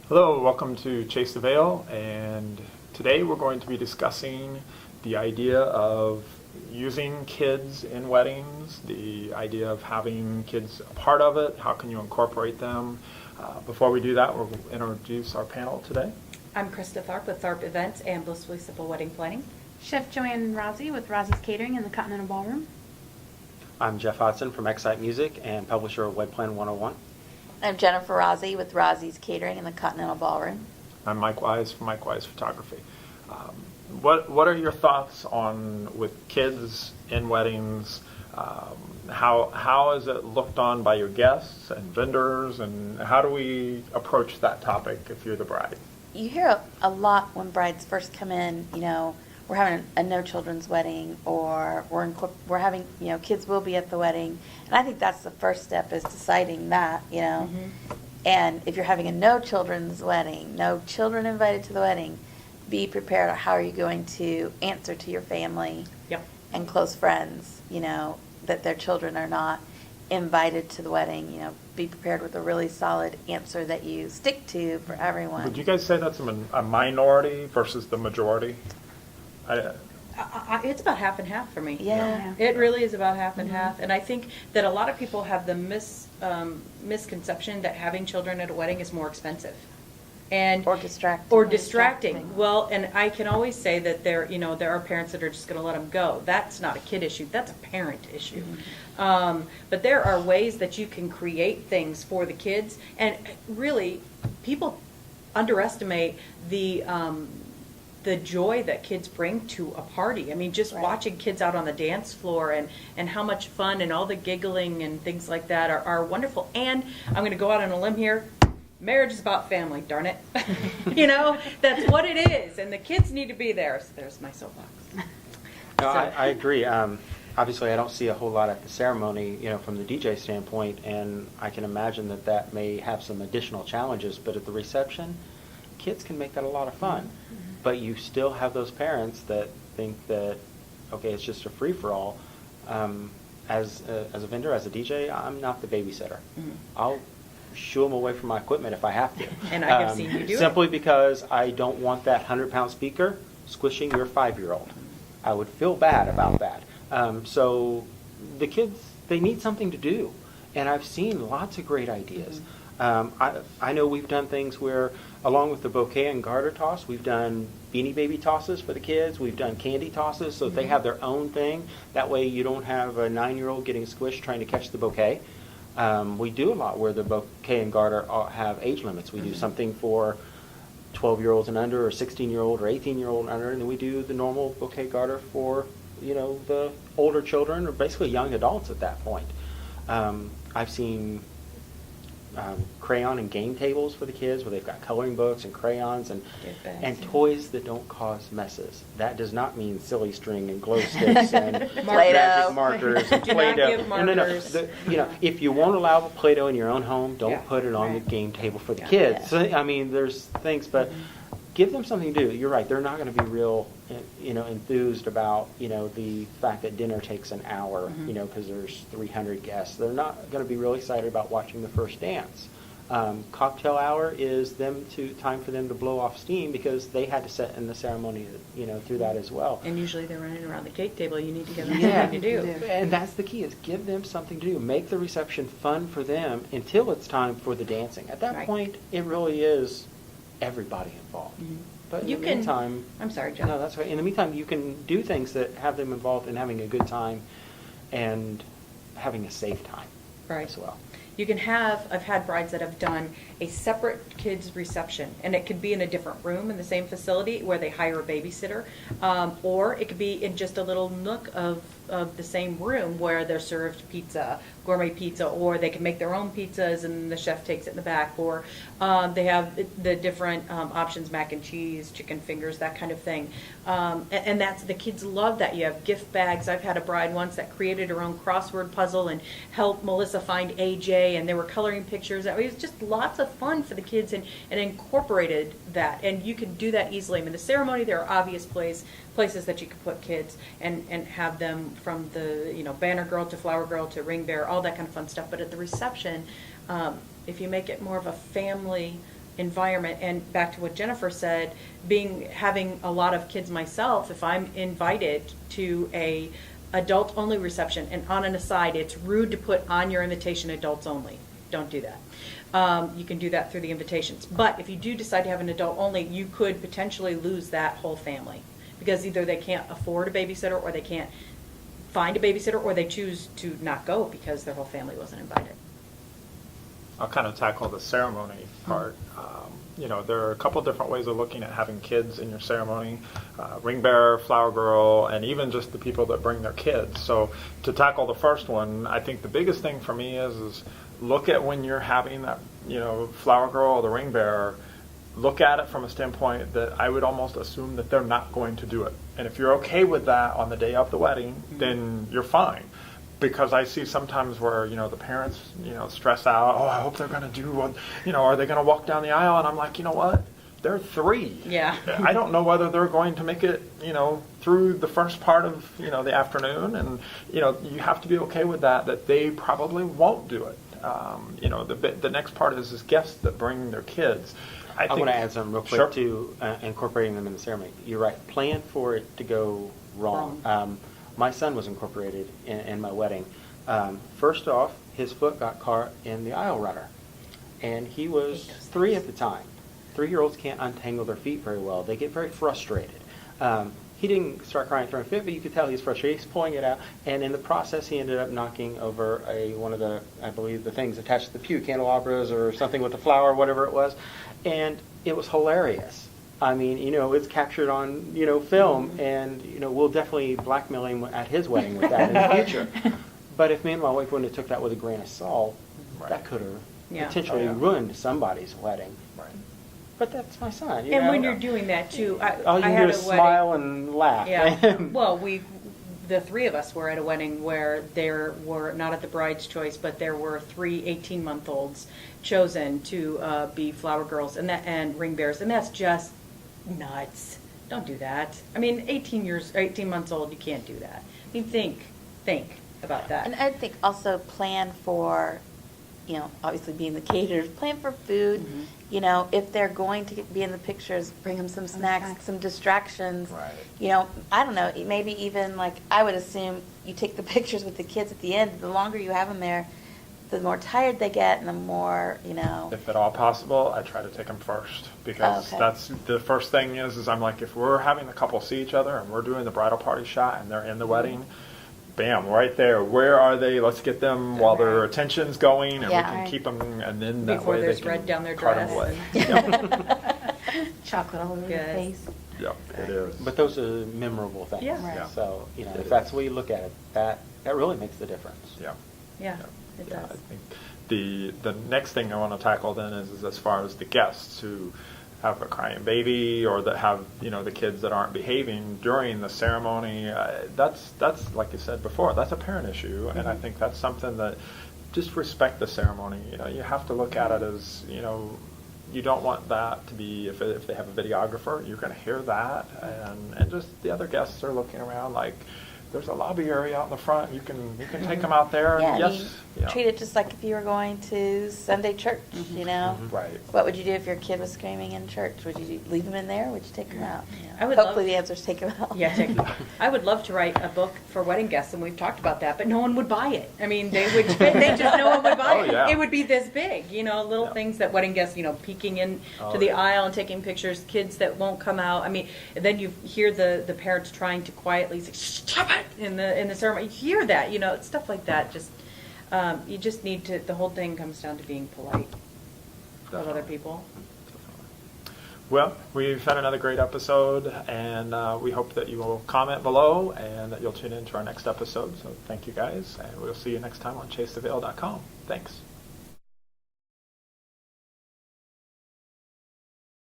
Hello, welcome to Chase the Veil, and today we're going to be discussing the idea of using kids in weddings, the idea of having kids a part of it, how can you incorporate them. Before we do that, we'll introduce our panel today. I'm Krista Tharp with Tharp Events and Blissfully Simple Wedding Planning. Chef Joanne Rozzi with Rozzi's Catering in the Continental Ballroom. I'm Jeff Hodson from Excite Music and publisher of WedPlan 101. I'm Jennifer Rozzi with Rozzi's Catering in the Continental Ballroom. I'm Mike Wise from Mike Wise Photography. What are your thoughts on with kids in weddings? How is it looked on by your guests and vendors, and how do we approach that topic if you're the bride? You hear a lot when brides first come in, we're having a no children's wedding, or we're having, kids will be at the wedding. And I think that's the first step, is deciding that, Mm-hmm. And if you're having a no children's wedding, no children invited to the wedding, be prepared. How are you going to answer to your family Yep. and close friends, that their children are not invited to the wedding? Be prepared with a really solid answer that you stick to for everyone. Would you guys say that's a minority versus the majority? It's about half and half for me. Yeah. It really is about half and Mhm. half. And I think that a lot of people have the misconception that having children at a wedding is more expensive. And Or distracting. Or distracting. Well, and I can always say that there are parents that are just going to let them go. That's not a kid issue. That's a parent issue. But there are ways that you can create things for the kids. And really, people underestimate the joy that kids bring to a party. I mean, just Right. watching kids out on the dance floor and how much fun and all the giggling and things like that are wonderful. And I'm going to go out on a limb here. Marriage is about family, darn it. That's what it is. And the kids need to be there. So there's my soapbox. No, I agree. Obviously, I don't see a whole lot at the ceremony, from the DJ standpoint, and I can imagine that may have some additional challenges. But at the reception, kids can make that a lot of fun. Mm-hmm. But you still have those parents that think that, okay, it's just a free-for-all. As a vendor, as a DJ, I'm not the babysitter. Mhm. I'll shoo them away from my equipment if I have to. And I have seen you do it. Simply because I don't want that 100-pound speaker squishing your 5-year-old. I would feel bad about that. So the kids, they need something to do. And I've seen lots of great ideas. I know we've done things where, along with the bouquet and garter toss, we've done Beanie Baby tosses for the kids. We've done candy tosses so that they have their own thing. That way you don't have a 9-year-old getting squished trying to catch the bouquet. We do a lot where the bouquet and garter have age limits. We do something for 12-year-olds and under, or 16-year-old or 18-year-old and under, and then we do the normal bouquet garter for, the older children, or basically young adults at that point. I've seen crayon and game tables for the kids where they've got coloring books and crayons and toys that don't cause messes. That does not mean silly string and glow sticks and magic markers and Do not Play-Doh. give No. markers. If you won't allow Play-Doh in your own home, don't Yeah. put it on Right. the game table for the Yeah. kids. Yeah. So, I mean, there's things, but give them something to do. You're right. They're not going to be real, enthused about, the fact that dinner takes an hour, because there's 300 guests. They're not going to be really excited about watching the first dance. Cocktail hour is time for them to blow off steam because they had to set in the ceremony, through that as well. And usually they're running around the cake table. You need to give them Yeah. something to do. And that's the key, is give them something to do. Make the reception fun for them until it's time for the dancing. At that Right. point, it really is everybody involved. Mhm. But in You the can- meantime... I'm sorry, Jeff. No, that's right. In the meantime, you can do things that have them involved in having a good time and having a safe time Right. as well. You can I've had brides that have done a separate kids reception, and it could be in a different room in the same facility where they hire a babysitter, or it could be in just a little nook of the same room where they're served pizza, gourmet pizza, or they can make their own pizzas and the chef takes it in the back, or they have the different options, mac and cheese, chicken fingers, that kind of thing. And that's, the kids love that. You have gift bags. I've had a bride once that created her own crossword puzzle and helped Melissa find AJ, and they were coloring pictures. It was just lots of fun for the kids, and incorporated that. And you can do that easily. I mean, the ceremony, there are obvious places that you can put kids and have them, from the banner girl to flower girl to ring bearer, all that kind of fun stuff. But at the reception, if you make it more of a family environment. And back to what Jennifer said, having a lot of kids myself, if I'm invited to a adult only reception, and on an aside, it's rude to put on your invitation adults only. Don't do that. You can do that through the invitations. But if you do decide to have an adult only, you could potentially lose that whole family, because either they can't afford a babysitter, or they can't find a babysitter, or they choose to not go because their whole family wasn't invited. I'll kind of tackle the ceremony part. There are a couple different ways of looking at having kids in your ceremony. Ring bearer, flower girl, and even just the people that bring their kids. So to tackle the first one, I think the biggest thing for me is look at when you're having that, flower girl or the ring bearer, look at it from a standpoint that I would almost assume that they're not going to do it. And if you're okay with that on the day of the wedding, then you're fine. Because I see sometimes where, the parents, stress out, oh, I hope they're going to do what, are they going to walk down the aisle? And I'm like, you know what? They're 3. Yeah. I don't know whether they're going to make it, through the first part of, the afternoon. And, you have to be okay with that they probably won't do it. The next part is guests that bring their kids. I want to add something real quick Sure. to incorporating them in the ceremony. You're right. Plan for it to go wrong. My son was incorporated in my wedding. First off, his foot got caught in the aisle runner, and he was 3 at the time. 3-year-olds can't untangle their feet very well. They get very frustrated. He didn't start crying, throwing a fit, but you could tell he was frustrated. He's pulling it out, and in the process, he ended up knocking over one of the, I believe, the things attached to the pew, candelabras or something with the flower, whatever it was, and it was hilarious. I mean, it's captured on, film, and, we'll definitely blackmail him at his wedding with that in the future. But if me and my wife wouldn't have took that with a grain of salt, Right. that could have Yeah. potentially Oh, yeah. ruined somebody's wedding. Right. But that's my son, And when you're doing that too, all you I can had do a is wedding. smile and laugh. Yeah. Well, the 3 of us were at a wedding where there were, not at the bride's choice, but there were 3 18-month-olds chosen to be flower girls and ring bearers, and that's just nuts. Don't do that. I mean, 18 months old, you can't do that. I mean, think about that. And I think also plan for, obviously being the caterers, plan for food. If they're going to be in the pictures, bring them some snacks, some distractions. Right. I don't know, maybe even I would assume you take the pictures with the kids at the end. The longer you have them there, the more tired they get and the more, If at all possible, I try to take them first, because Okay. that's the first thing is I'm like, if we're having the couple see each other and we're doing the bridal party shot and they're in the wedding, bam, right there. Where are they? Let's get them while their attention's going, and Yeah, we can right. keep them, and then that Before way there's they can red down their cart 'em dress away. and- Yep, Chocolate all over your Good. face. yep, it is. But those are memorable things. Yeah. Right. Yeah. So, It if is. that's the way you look at it, that really makes the difference. Yeah. Yeah, it Yeah, does. I think the next thing I want to tackle then is as far as the guests who have a crying baby or that have the kids that aren't behaving during the ceremony. That's like you said before. That's a parent issue, and I think that's something that just respect the ceremony. You have to look at it as you don't want that to be if they have a videographer, you're going to hear that, and just the other guests are looking around like. There's a lobby area out in the front. You can take them out there. Yeah, And you yes. treat it just like if you were going to Sunday church, Right. What would you do if your kid was screaming in church? Would you leave them in there or would you take them out? I would Hopefully love- the answer is take them out. Yeah, I would love to write a book for wedding guests, and we've talked about that, but no one would buy it. I mean, no one would buy Oh, it. yeah. It would be this big, little Yeah. things that wedding guests, peeking in Oh, to the yeah. aisle and taking pictures, kids that won't come out. I mean, then you hear the parents trying to quietly say, "Stop it!" in the ceremony. You hear that, stuff like that. Just you just need to. The whole thing comes down to being polite with other Definitely. people. Well, we've had another great episode, and we hope that you will comment below and that you'll tune in to our next episode. So thank you guys, and we'll see you next time on ChaseTheVeil.com. Thanks.